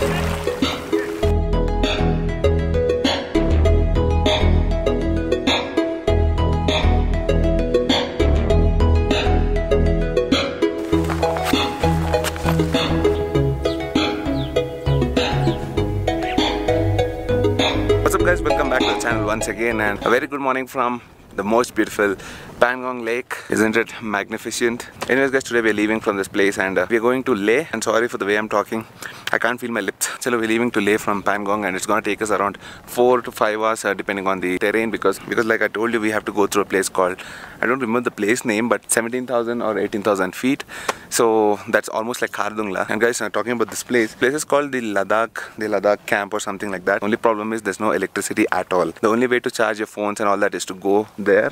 What's up guys, welcome back to the channel once again, and a very good morning from the most beautiful Pangong Lake. Isn't it magnificent? Anyways guys, today we're leaving from this place and we're going to Leh. And sorry for the way I'm talking, I can't feel my lips. So we're leaving to Leh from Pangong, and it's gonna take us around 4 to 5 hours depending on the terrain, because like I told you, we have to go through a place called, I don't remember the place name, but 17,000 or 18,000 feet. So that's almost like Khardungla. And guys, talking about this place is called the Ladakh camp or something like that. Only problem is there's no electricity at all. The only way to charge your phones and all that is to go there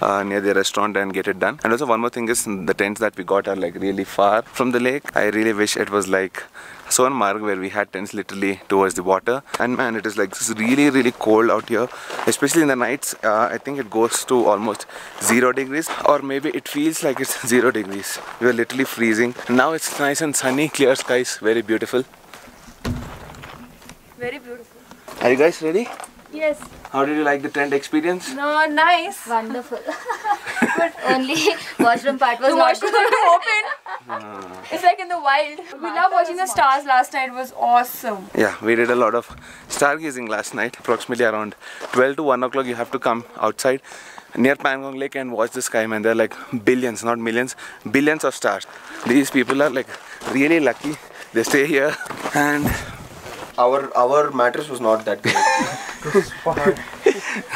near the restaurant and get it done. And also one more thing is, the tents that we got are like really far from the lake. I really wish it was like Sonmarg, where we had tents literally towards the water. And man, it is like really cold out here, especially in the nights. I think it goes to almost 0 degrees, or maybe it feels like it's 0 degrees. We are literally freezing. Now it's nice and sunny, clear skies, very beautiful. Very beautiful. Are you guys ready? Yes. How did you like the tent experience? No, nice. Wonderful. But only washroom part was not good. Open. It's like in the wild. We love watching the stars last night. It was awesome. Yeah, we did a lot of stargazing last night. Approximately around 12 to 1 o'clock you have to come outside near Pangong Lake and watch the sky, man. There are like billions, not millions, billions of stars. These people are like really lucky. They stay here, and our mattress was not that great.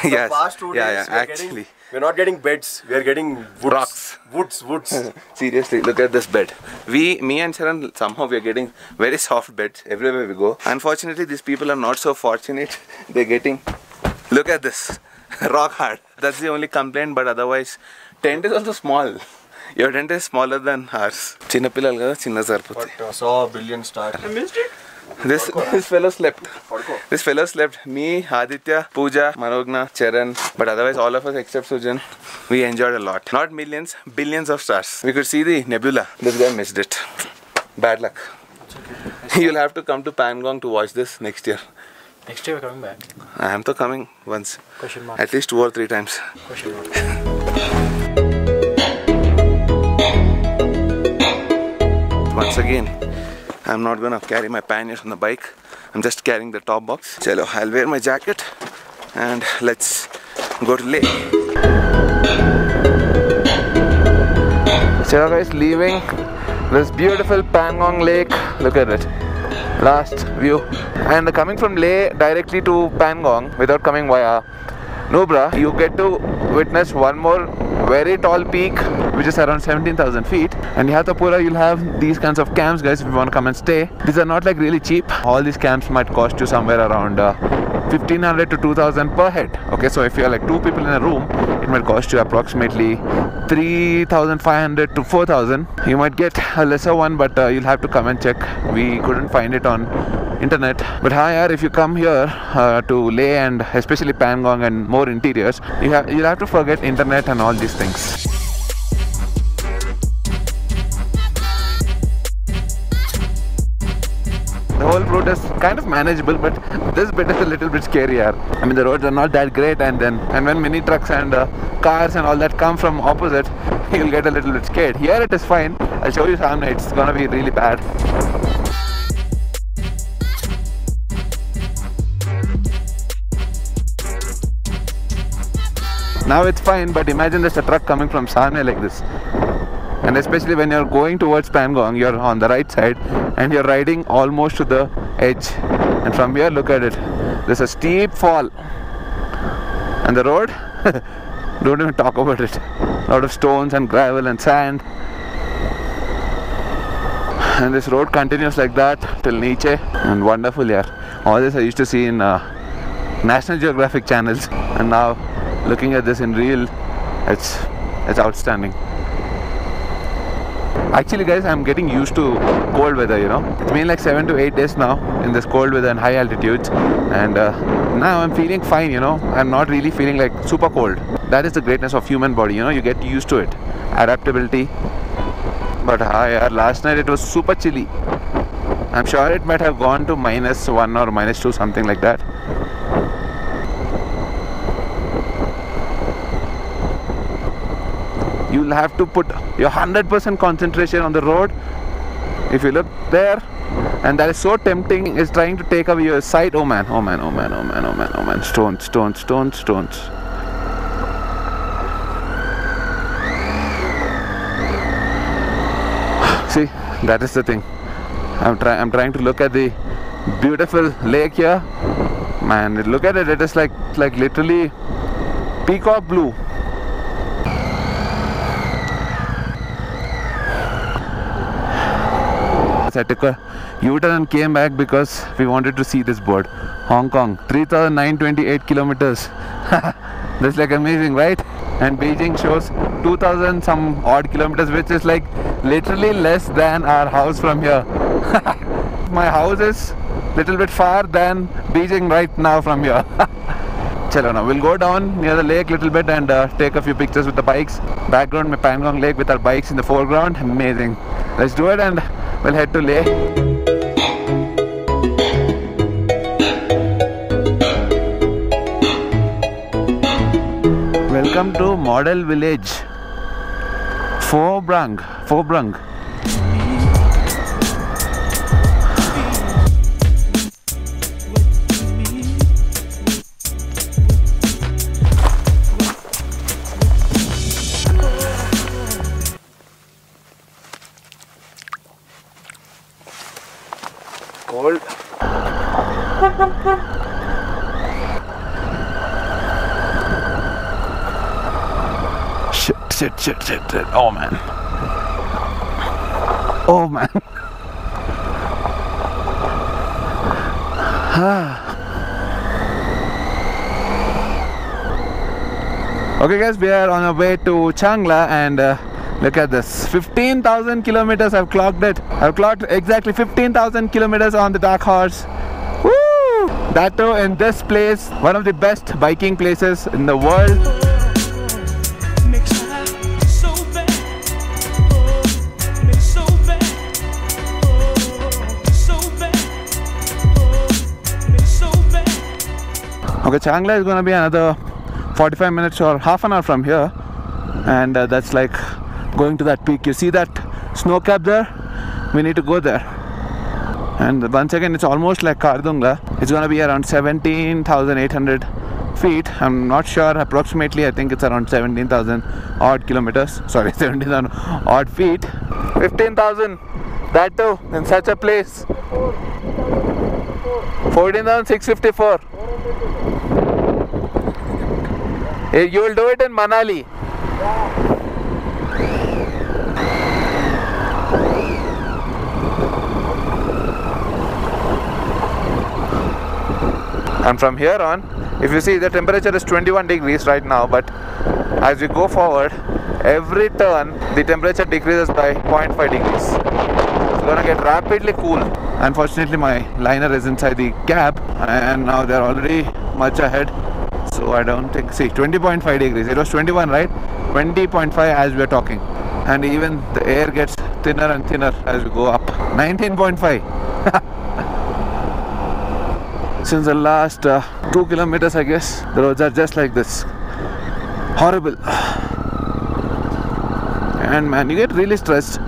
Yes. Past 2 days, actually. We're not getting beds, we are getting woods. Rocks. Woods. Seriously, look at this bed. Me and Sharan, somehow we are getting very soft beds everywhere we go. Unfortunately, these people are not so fortunate. They're getting, look at this, rock hard. That's the only complaint, but otherwise, tent is also small. Your tent is smaller than ours. Chinna pillal kada chinna sarpoti. But saw a billion stars. I missed it. This fellow slept. This fellow slept. Me, Aditya, Pooja, Manogna, Charan, but otherwise all of us except Sujan, we enjoyed a lot. Not millions, billions of stars. We could see the nebula. This guy missed it. Bad luck. You'll have to come to Pangong to watch this next year. Next year we're coming back. I am to coming once. Question mark. At least 2 or 3 times. Question mark. Once again, I'm not gonna carry my panniers on the bike. I'm just carrying the top box. Chalo, I'll wear my jacket and let's go to Leh. So guys, leaving this beautiful Pangong Lake. Look at it. Last view. And coming from Leh directly to Pangong without coming via Nubra, you get to witness one more very tall peak, which is around 17,000 feet. And Yahatapura, you'll have these kinds of camps, guys, if you want to come and stay. These are not like really cheap. All these camps might cost you somewhere around 1,500 to 2,000 per head. Okay, so if you're like 2 people in a room, it might cost you approximately 3,500 to 4,000. You might get a lesser one, but you'll have to come and check. We couldn't find it on internet. But if you come here to Leh and especially Pangong and more interiors, you'll have to forget internet and all these things. The whole route is kind of manageable, but this bit is a little bit scarier. I mean, the roads are not that great, and when mini trucks and cars and all that come from opposite, you'll get a little bit scared. Here it is fine. I'll show you some nights. It's gonna be really bad. Now it's fine, but imagine there's a truck coming from Sane like this. And especially when you're going towards Pangong, you're on the right side and you're riding almost to the edge. And from here, look at it. There's a steep fall. And the road, don't even talk about it. A lot of stones and gravel and sand. And this road continues like that till Nietzsche. And wonderful, yeah. All this I used to see in National Geographic channels. And now, looking at this in real, it's outstanding. Actually guys, I'm getting used to cold weather, you know. It's been like 7 to 8 days now in this cold weather and high altitudes, and now I'm feeling fine, you know. I'm not really feeling like super cold. That is the greatness of human body, you know. You get used to it. Adaptability. But last night it was super chilly. I'm sure it might have gone to -1 or -2, something like that. You'll have to put your 100% concentration on the road. If you look there, and that is so tempting, is trying to take away your sight. Oh man, oh man, oh man, oh man, oh man, oh man. Stones, stones, stones, stones. See, that is the thing. I'm trying to look at the beautiful lake here. Man, look at it. It is like literally peacock blue. I took a U-turn and came back because we wanted to see this bird. Hong Kong, 3,928 kilometers. That's like amazing, right? And Beijing shows 2,000 some odd kilometers, which is like literally less than our house from here. My house is little bit far than Beijing right now from here. Chalo now, we'll go down near the lake little bit and take a few pictures with the bikes. Background, my Pangong Lake with our bikes in the foreground. Amazing. Let's do it and we'll head to Leh. Welcome to Model Village. Pho Brang. Cold. Shit. Oh man. Okay guys, we are on our way to Changla and look at this. 15,000 kilometers I've clocked it. I've clocked exactly 15,000 kilometers on the Dark Horse. Woo! That too in this place, one of the best biking places in the world. Okay, Changla is going to be another 45 minutes or half an hour from here, and that's like going to that peak. You see that snow cap there? We need to go there. And once again, it's almost like Kardungla. It's going to be around 17,800 feet. I'm not sure, approximately I think it's around 17,000 odd kilometers. Sorry, 17,000 odd feet. 15,000, that too, in such a place. 14,654. You will do it in Manali. And from here on, if you see, the temperature is 21 degrees right now, but as we go forward, every turn the temperature decreases by 0.5 degrees. It's gonna get rapidly cool. Unfortunately, my liner is inside the cab, and now they're already much ahead. So I don't think, see, 20.5 degrees. It was 21, right? 20.5 as we are talking. And even the air gets thinner and thinner as we go up. 19.5. Since the last 2 kilometers, I guess, the roads are just like this. Horrible. And man, you get really stressed.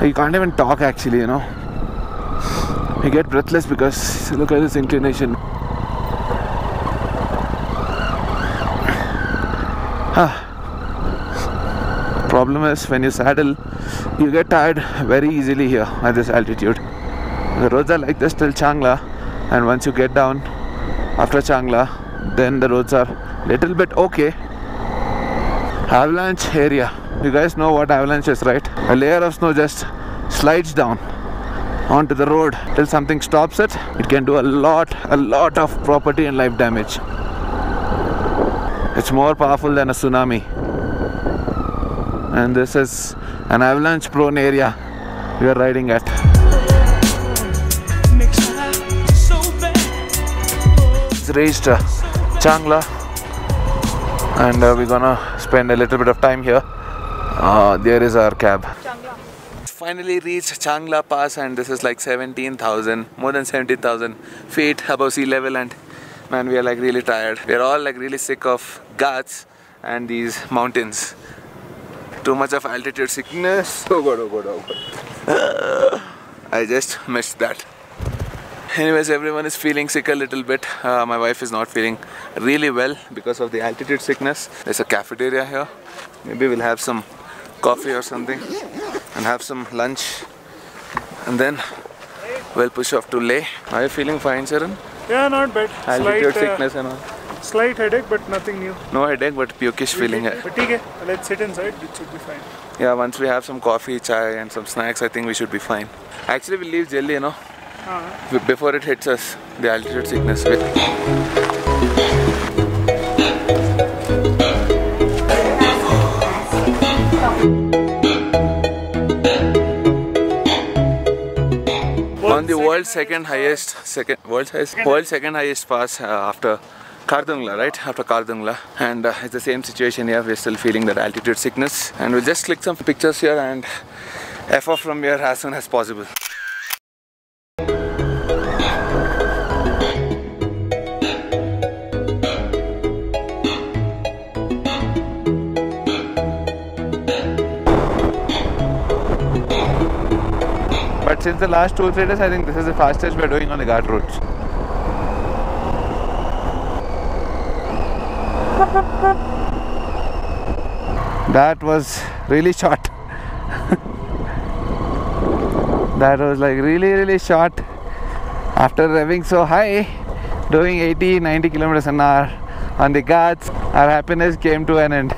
You can't even talk actually, you know. You get breathless because look at this inclination. Problem is, when you saddle, you get tired very easily here at this altitude. The roads are like this till Changla, and once you get down after Changla, then the roads are little bit okay. Avalanche area. You guys know what avalanche is, right? A layer of snow just slides down onto the road till something stops it. It can do a lot of property and life damage. It's more powerful than a tsunami. And this is an avalanche prone area we are riding at. It's reached Changla, and we're gonna spend a little bit of time here. There is our cab. finally reached Changla Pass, and this is like 17,000, more than 17,000 feet above sea level, and man, we are like really tired. We are all like really sick of Ghats and these mountains. Too much of altitude sickness. Oh god, oh god, oh god. I just missed that. Anyways, everyone is feeling sick a little bit. My wife is not feeling really well because of the altitude sickness. There's a cafeteria here. Maybe we'll have some coffee or something and have some lunch, and then we'll push off to Leh. Are you feeling fine, Sharan? Yeah, not bad. Altitude sickness and all. Slight headache, but nothing new. No headache, but pukish feeling. But okay, let's sit inside. It should be fine. Yeah, once we have some coffee, chai and some snacks, I think we should be fine. Actually, we'll leave Delhi, you know, before it hits us, the altitude sickness. On the world's second highest pass after Khardungla, right? After Khardungla, and it's the same situation here. We're still feeling that altitude sickness, and we'll just click some pictures here and F off from here as soon as possible. But since the last 2-3 days, I think this is the fastest we're doing on the Ghat roads. That was really short. That was like really short. After revving so high, doing 80-90 kilometers an hour on the Ghats, our happiness came to an end.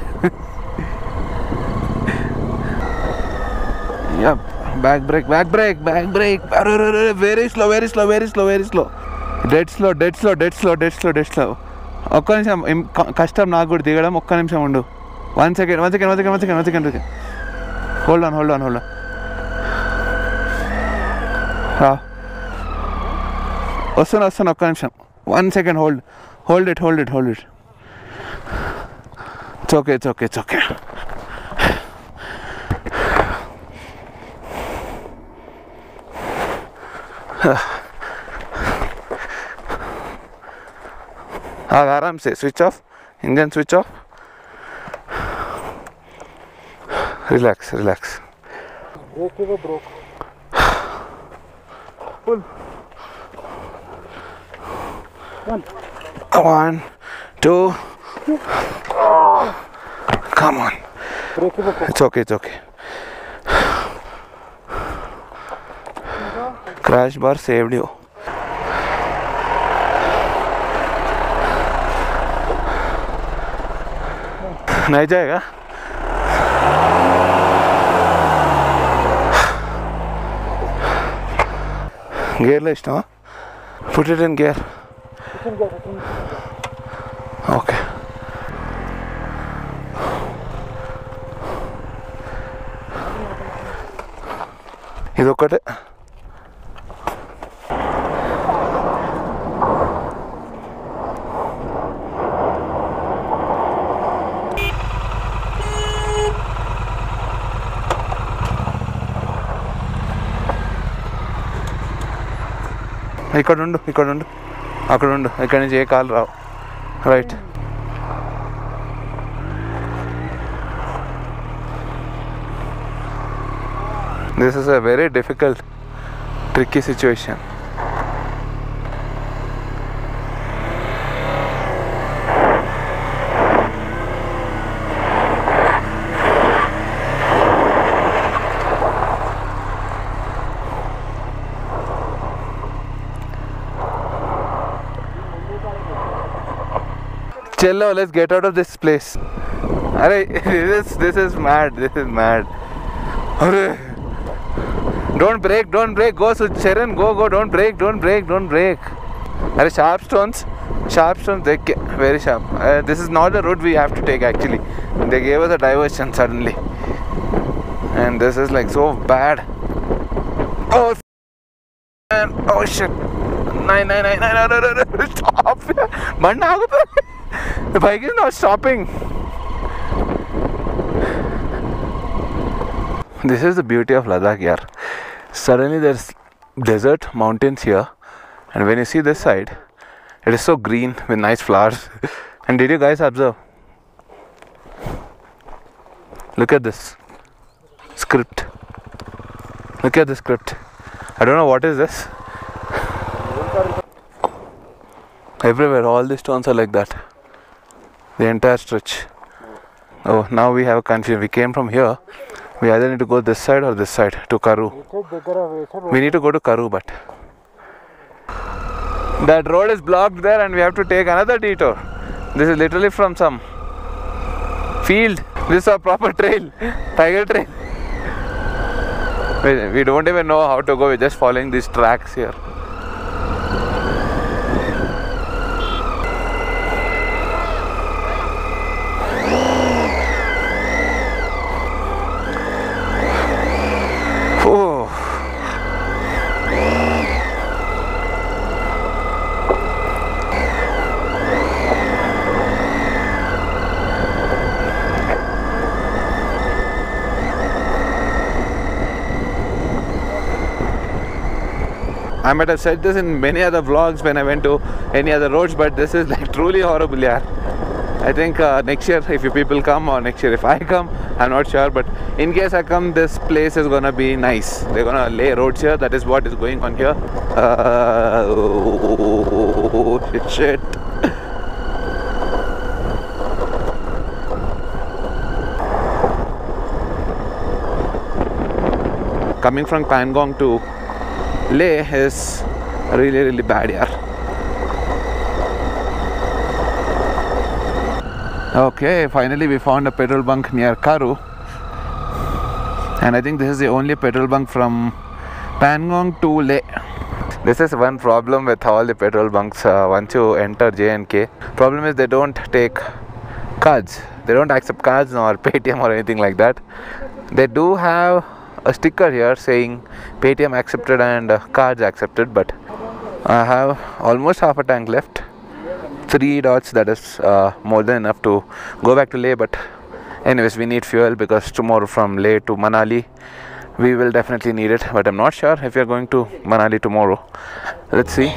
Yep. Back brake. Very slow. Dead slow. ఒక్క నిమిషం కష్టం నాకు కూడా దిగడం. ఒక్క నిమిషం ఉండు. One second. Hold on. వస్తున్నా ఒక్క నిమిషం. 1 second, hold it. It's okay. आराम से switch off, engine switch off. Relax. Broke. Pull. 1, 2. Come on. It's okay. Crash bar saved you. नहीं जाएगा. Gear list, huh? Put it in gear. Okay. ఇదొక్కటే. ఇక్కడ ఉండు అక్కడ ఉండు. ఇక్కడి నుంచి ఏ కాల్ రావు. Right. This is a very difficult, tricky situation. Chalo, let's get out of this place. Arey, this is mad. Arey. Don't break. Go, Sharan, go. Don't break. Arey, sharp stones. Very sharp. This is not the route we have to take actually. They gave us a diversion suddenly. And this is like so bad. Oh, man. Oh shit. No. Stop. The bike is not stopping. This is the beauty of Ladakh, yaar. Suddenly there's desert, mountains here, and when you see this side, it is so green with nice flowers. And did you guys observe? Look at this script. Look at the script. I don't know what is this. Everywhere, all the stones are like that. The entire stretch. Oh, now we have a confusion. We came from here. We either need to go this side or this side to Karoo. We need to go to Karoo, but that road is blocked there and we have to take another detour. This is literally from some field. This is a proper trail. Tiger trail. We don't even know how to go. We're just following these tracks here. Oh. I might have said this in many other vlogs when I went to any other roads, but this is like truly horrible, yeah. I think next year if you people come, or next year if I come, I'm not sure, but in case I come, this place is gonna be nice. They're gonna lay roads here. That is what is going on here. Shit. Coming from Pangong to Leh is really bad, yaar. Okay, finally we found a petrol bunk near Karoo, and I think this is the only petrol bunk from Pangong to Leh. This is one problem with all the petrol bunks once you enter J&K. Problem is they don't take cards. They don't accept cards nor Paytm or anything like that. They do have a sticker here saying Paytm accepted and cards accepted, but I have almost half a tank left. 3 dots, that is more than enough to go back to Leh. But anyways, we need fuel because tomorrow from Leh to Manali we will definitely need it, but I'm not sure if we are going to Manali tomorrow. Let's see.